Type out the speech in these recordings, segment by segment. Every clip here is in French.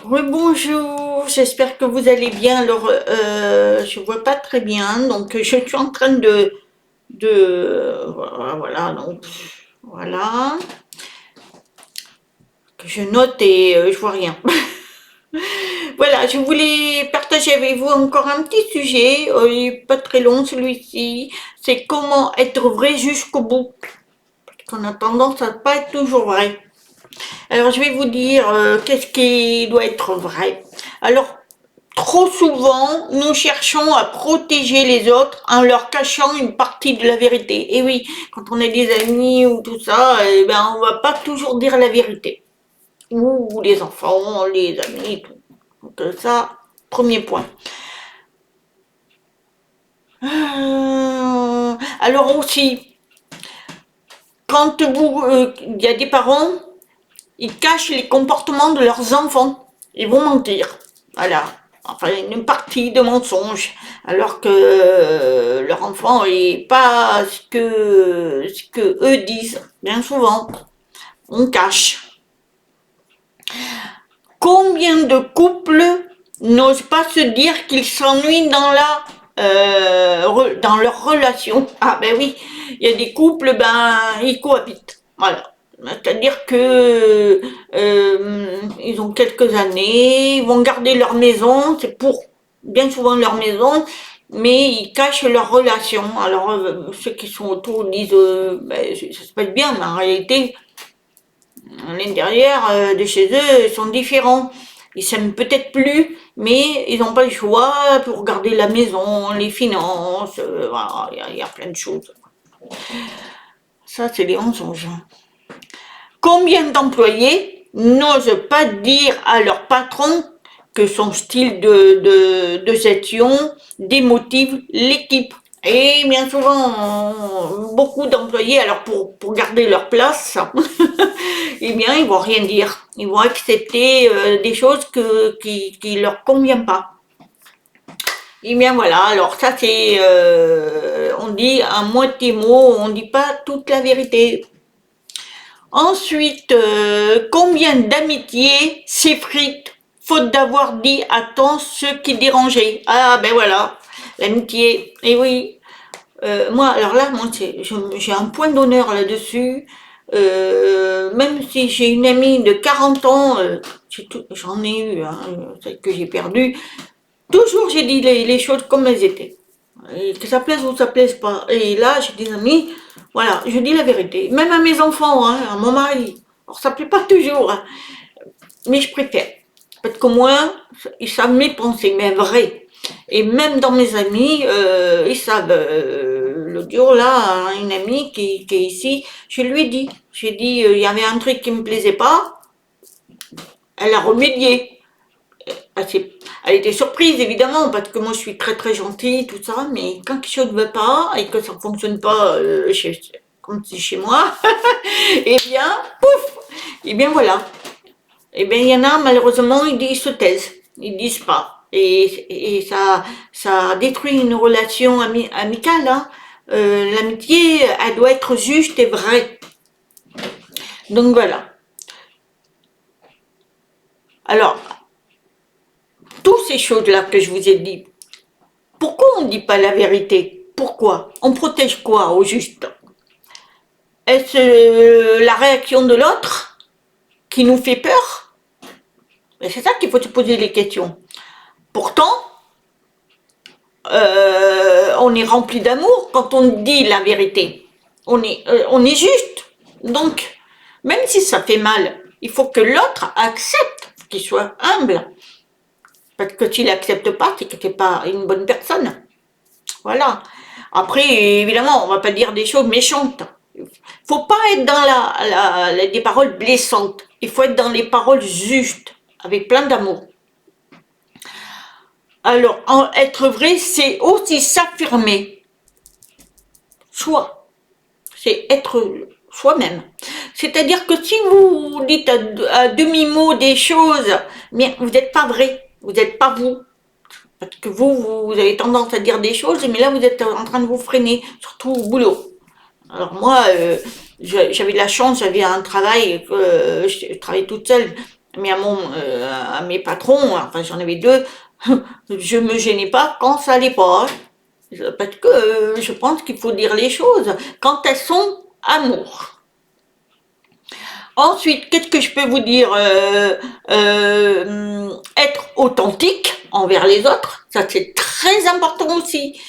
Oui, bonjour, j'espère que vous allez bien. Alors, je vois pas très bien, donc je suis en train voilà, donc voilà, que je note et je vois rien. Voilà, je voulais partager avec vous encore un petit sujet, il est pas très long celui-ci, c'est comment être vrai jusqu'au bout, parce qu'on a tendance à pas être toujours vrai. Alors, je vais vous dire qu'est-ce qui doit être vrai. Alors, trop souvent, nous cherchons à protéger les autres en leur cachant une partie de la vérité. Et oui, quand on a des amis ou tout ça, eh ben, on va pas toujours dire la vérité. Ou les enfants, les amis, tout. Donc ça, premier point. Alors aussi, quand il y a des parents, ils cachent les comportements de leurs enfants. Ils vont mentir. Voilà. Enfin, une partie de mensonge. Alors que leur enfant n'est pas ce que eux disent. Bien souvent, on cache. Combien de couples n'osent pas se dire qu'ils s'ennuient dans leur relation? Ah ben oui, il y a des couples, ben ils cohabitent. Voilà. C'est-à-dire que ils ont quelques années, ils vont garder leur maison, c'est pour bien souvent leur maison, mais ils cachent leur relation. Alors ceux qui sont autour disent ben, ça se passe bien, mais en réalité, à l'intérieur de chez eux, ils sont différents. Ils s'aiment peut-être plus, mais ils n'ont pas le choix pour garder la maison, les finances, voilà, il y a plein de choses. Ça, c'est des mensonges. Combien d'employés n'osent pas dire à leur patron que son style de gestion démotive l'équipe? Et bien souvent, beaucoup d'employés, alors pour garder leur place, eh bien, ils vont rien dire. Ils vont accepter des choses qui leur conviennent pas. Eh bien voilà, alors ça c'est, on dit à moitié mot, on dit pas toute la vérité. Ensuite, combien d'amitiés s'effritent faute d'avoir dit à temps ce qui dérangeait? Ah ben voilà, l'amitié. Et oui, moi alors là, moi j'ai un point d'honneur là-dessus. Même si j'ai une amie de 40 ans, j'en ai eu, hein, celle que j'ai perdue, toujours j'ai dit les choses comme elles étaient. Et que ça plaise ou ça plaise pas. Et là, j'ai des amis, voilà, je dis la vérité. Même à mes enfants, hein, à mon mari. Alors ça plaît pas toujours, hein, mais je préfère. Parce qu'au moins, ils savent mes pensées, mais vraies. Et même dans mes amis, ils savent. L'autre jour, là, une amie qui est ici, je lui ai dit. J'ai dit, il y avait un truc qui me plaisait pas. Elle a remédié. Elle était surprise évidemment parce que moi je suis très très gentille tout ça, mais quand quelque chose ne va pas et que ça ne fonctionne pas comme c'est chez moi, et bien pouf, et bien voilà, et bien il y en a malheureusement ils se taisent, ils disent pas et ça détruit une relation amicale. Hein. L'amitié elle doit être juste et vraie. Donc voilà. Alors toutes ces choses là que je vous ai dit. Pourquoi on ne dit pas la vérité? Pourquoi? On protège quoi au juste? Est-ce la réaction de l'autre qui nous fait peur? C'est ça qu'il faut se poser les questions. Pourtant, on est rempli d'amour quand on dit la vérité. On est juste. Donc, même si ça fait mal, il faut que l'autre accepte, qu'il soit humble. Parce que s'il n'accepte pas, c'est que tu n'es pas une bonne personne. Voilà. Après, évidemment, on va pas dire des choses méchantes. Faut pas être dans des paroles blessantes. Il faut être dans les paroles justes, avec plein d'amour. Alors, être vrai, c'est aussi s'affirmer. Soi. C'est être soi-même. C'est-à-dire que si vous dites à demi-mot des choses, mais vous n'êtes pas vrai. Vous n'êtes pas vous. Parce que vous avez tendance à dire des choses, mais là, vous êtes en train de vous freiner, surtout au boulot. Alors moi, j'avais de la chance, j'avais un travail, je travaillais toute seule, Mais à mes patrons, enfin j'en avais deux, je me gênais pas quand ça allait pas. Parce que je pense qu'il faut dire les choses quand elles sont amour. Ensuite, qu'est-ce que je peux vous dire être authentique envers les autres, ça c'est très important aussi.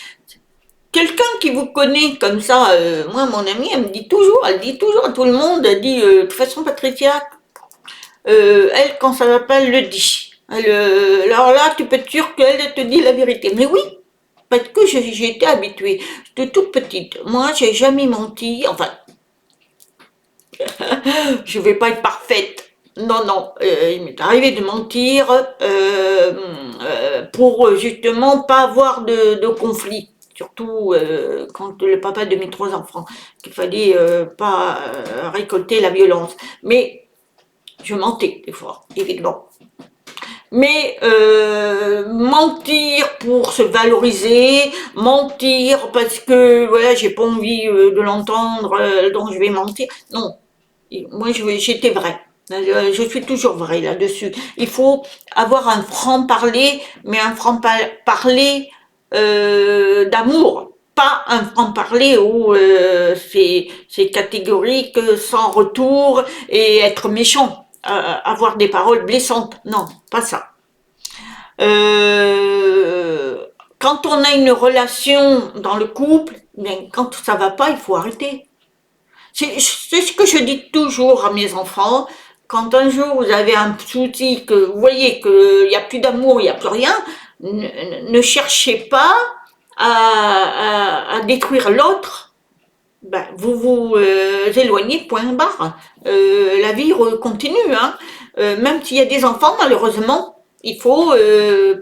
Quelqu'un qui vous connaît comme ça, moi mon amie, elle dit toujours à tout le monde, elle dit, de toute façon Patricia, elle quand ça va pas, elle le dit. Alors là, tu peux être sûr qu'elle te dit la vérité. Mais oui, parce que j'ai été habituée. De toute petite, moi j'ai jamais menti, enfin je vais pas être parfaite. Non, non, il m'est arrivé de mentir pour justement pas avoir de conflit. Surtout quand le papa de mes trois enfants, qu'il fallait pas récolter la violence. Mais je mentais des fois, évidemment. Mais mentir pour se valoriser, mentir parce que voilà, j'ai pas envie de l'entendre, donc je vais mentir. Non, moi j'étais vraie. Je suis toujours vraie là-dessus. Il faut avoir un franc-parler, mais un franc-parler d'amour, pas un franc-parler où c'est catégorique, sans retour et être méchant, avoir des paroles blessantes. Non, pas ça. Euh, Quand on a une relation dans le couple, bien, quand ça va pas, il faut arrêter. C'est ce que je dis toujours à mes enfants. Quand un jour vous avez un souci, que vous voyez qu'il n'y a plus d'amour, il n'y a plus rien, ne cherchez pas à détruire l'autre. Ben, vous vous éloignez, point barre. La vie continue. Hein. Même s'il y a des enfants, malheureusement, il faut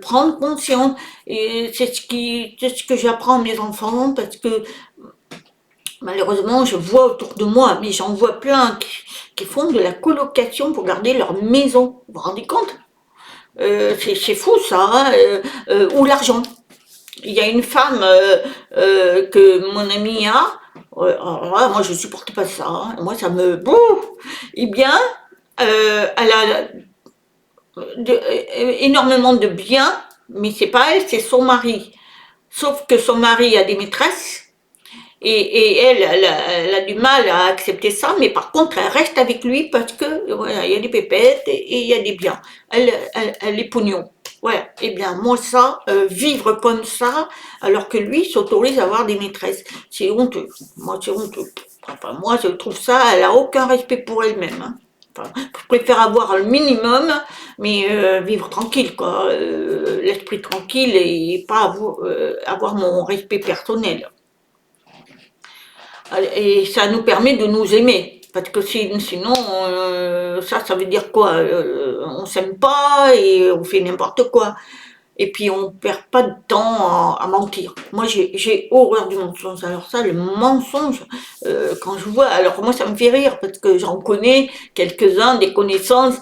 prendre conscience. Et c'est ce que j'apprends à mes enfants parce que malheureusement, je vois autour de moi, mais j'en vois plein qui font de la colocation pour garder leur maison. Vous vous rendez compte c'est fou ça. Hein ou l'argent. Il y a une femme que mon ami a. Alors là, moi, je supporte pas ça. Hein. Moi, ça me... Bouh. Eh bien, elle a énormément de biens, mais c'est pas elle, c'est son mari. Sauf que son mari a des maîtresses. Et elle a du mal à accepter ça, mais par contre, elle reste avec lui parce que voilà, il y a des pépettes et il y a des biens. Elle est pognon. Voilà. Eh bien, moi, ça, vivre comme ça, alors que lui s'autorise à avoir des maîtresses, c'est honteux. Moi, c'est honteux. Enfin, moi, je trouve ça, elle a aucun respect pour elle-même. Hein. Enfin, je préfère avoir le minimum, mais vivre tranquille, quoi. L'esprit tranquille et pas avoir mon respect personnel. Et ça nous permet de nous aimer. Parce que sinon, ça veut dire quoi on s'aime pas et on fait n'importe quoi. Et puis on perd pas de temps à mentir. Moi j'ai horreur du mensonge. Alors ça, le mensonge, quand je vois, alors moi ça me fait rire parce que j'en connais quelques-uns, des connaissances,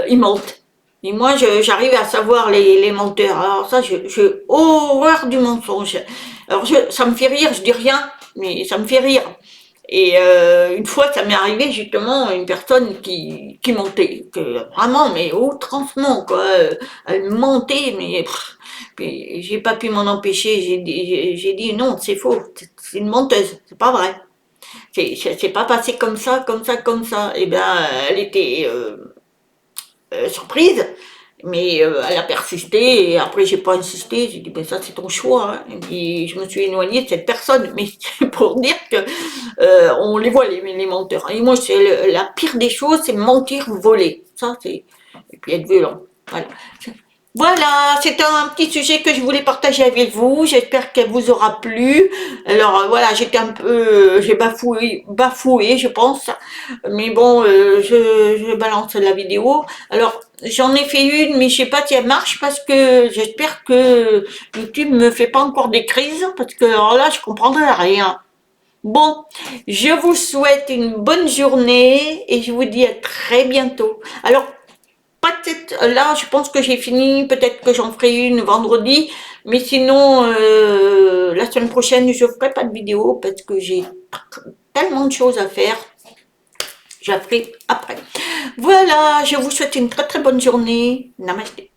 ils mentent. Et moi j'arrive à savoir les menteurs. Alors ça, j'ai horreur du mensonge. Alors ça me fait rire, je dis rien, mais ça me fait rire. Et une fois, ça m'est arrivé justement une personne qui mentait, que vraiment, mais outrancement, quoi. Elle mentait, mais puis j'ai pas pu m'en empêcher. J'ai dit non, c'est faux, c'est une menteuse, c'est pas vrai. C'est pas passé comme ça, comme ça, comme ça. Et bien, elle était surprise, mais elle a persisté et après j'ai pas insisté, j'ai dit ben ça c'est ton choix. Hein. Et puis je me suis éloignée de cette personne, mais c'est pour dire que on les voit les menteurs. Et moi c'est la pire des choses, c'est mentir, voler. Ça c'est et puis être violent. Voilà. Voilà, c'est un petit sujet que je voulais partager avec vous. J'espère qu'elle vous aura plu. Alors voilà, j'étais un peu, j'ai bafoué, je pense. Mais bon, je balance la vidéo. Alors j'en ai fait une, mais je sais pas si elle marche parce que j'espère que YouTube me fait pas encore des crises parce que alors là, je comprendrai rien. Bon, je vous souhaite une bonne journée et je vous dis à très bientôt. Alors peut-être, là, je pense que j'ai fini. Peut-être que j'en ferai une vendredi. Mais sinon, la semaine prochaine, je ferai pas de vidéo parce que j'ai tellement de choses à faire. je la ferai après. Voilà, je vous souhaite une très très bonne journée. Namasté.